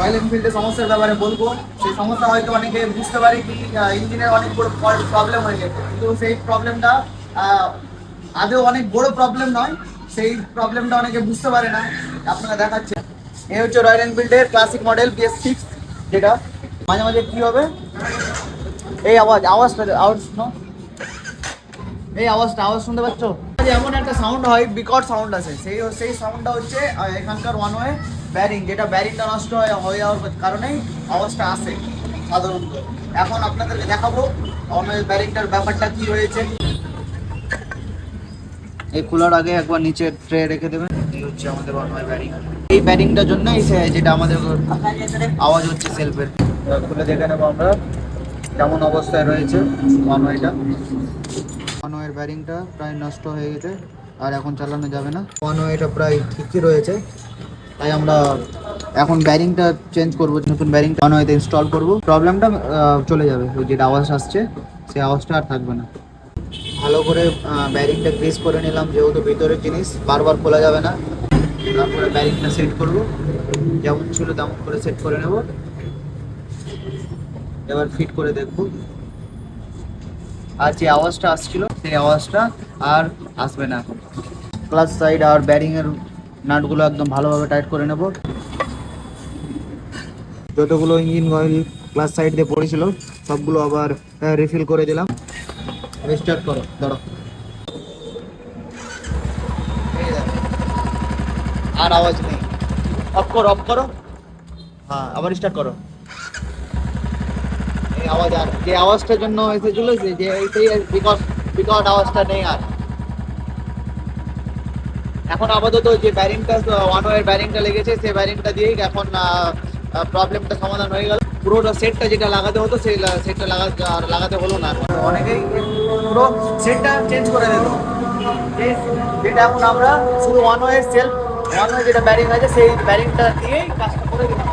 Royal এনফিল্ডের সমস্যার ব্যাপারে বলবো। সেই সমস্যা হয়তো অনেকে বুঝতে পারে কি ইঞ্জিনের অনেক বড় প্রবলেম হয়েছে, কিন্তু সেই প্রবলেমটা আদৌ অনেক বড় প্রবলেম নয়। সেই প্রবলেমটা অনেকে বুঝতে পারে না। আপনারা দেখাচ্ছে এই হচ্ছে রয়্যাল এনফিল্ডের ক্লাসিক মডেল BS6, যেটা মাঝে মাঝে কি হবে এই আওয়াজ শোনো, এই আওয়াজ শুনতে পাচ্ছ? এমন একটা সাউন্ড হয়, বিকট সাউন্ড আছে। সেই সাউন্ডটা হচ্ছে এখানকার ওয়ান ওয়ে ব্যারিং, যেটা ব্যারিংটা নষ্ট হয়ে যাওয়ার কারণেই আওয়াজটা আসে সাধারণত। এখন আপনাদেরকে দেখাবো ওয়ান ওয়ে ব্যারিংটার ব্যাপারটা কি রয়েছে। এই খোলার আগে একবার নিচে ট্রে রেখে দেবেন। এই হচ্ছে আমাদের ওয়ান ওয়ে ব্যারিং। এই ব্যারিংটার জন্যই যেটা আমাদের আওয়াজ হচ্ছে সেলফের। খুলে দেখে নেবো আমরা কেমন অবস্থায় রয়েছে ওয়ান ওয়েটা। ওয়ান ওয়ের ব্যারিংটা প্রায় নষ্ট হয়ে গেছে, আর এখন চালানো যাবে না। ওয়ান ওয়েটা প্রায় ঠিকই রয়েছে, তাই আমরা এখন ব্যারিংটা চেঞ্জ করবো, নতুন ব্যারিংটা ওয়ান ওয়েতে ইনস্টল করবো। প্রবলেমটা চলে যাবে, ওই যেটা আওয়াজ আসছে সেই আওয়াজটা আর থাকবে না। ভালো করে ব্যারিংটা গ্রিস করে নিলাম, যেহেতু ভিতরের জিনিস বারবার খোলা যাবে না। তারপরে ব্যারিংটা সেট করব, যেমন ছিল তেমন করে সেট করে নেব। এবার ফিট করে দেখব, আর যে আওয়াজটা আসছিল সেই আওয়াজটা আর আসবে না। ক্লাচ সাইড আর ব্যারিংয়ের নাটগুলো একদম ভালোভাবে টাইট করে নেব। যতগুলো ইঞ্জিন অয়েল ক্লাচ সাইড দিয়ে পড়েছিল সবগুলো আবার রিফিল করে দিলাম। রিস্টার্ট করো, ধরো। আর আওয়াজ নেই। অফ করো। হ্যাঁ, আবার স্টার্ট করো। এই আওয়াজ, আর যে আওয়াজটার জন্য এসেছিল যে এইটাই বিকট আওয়াজটা নেই আর। এখন আপাতত যে ব্যারিংটা ওয়ান ওয়ের ব্যারিংটা লেগেছে সেই ব্যারিংটা দিয়েই এখন প্রবলেমটা সমাধান হয়ে গেল। পুরোটা সেটটা যেটা লাগাতে হতো সেই সেটটা লাগাতে হলো না। অনেকেই পুরো সেটটা চেঞ্জ করে দিত, যেটা এখন আমরা শুধু ওয়ান ওয়ে যেটা ব্যারিং আছে সেই ব্যারিংটা দিয়েই কাজটা করে দিলাম।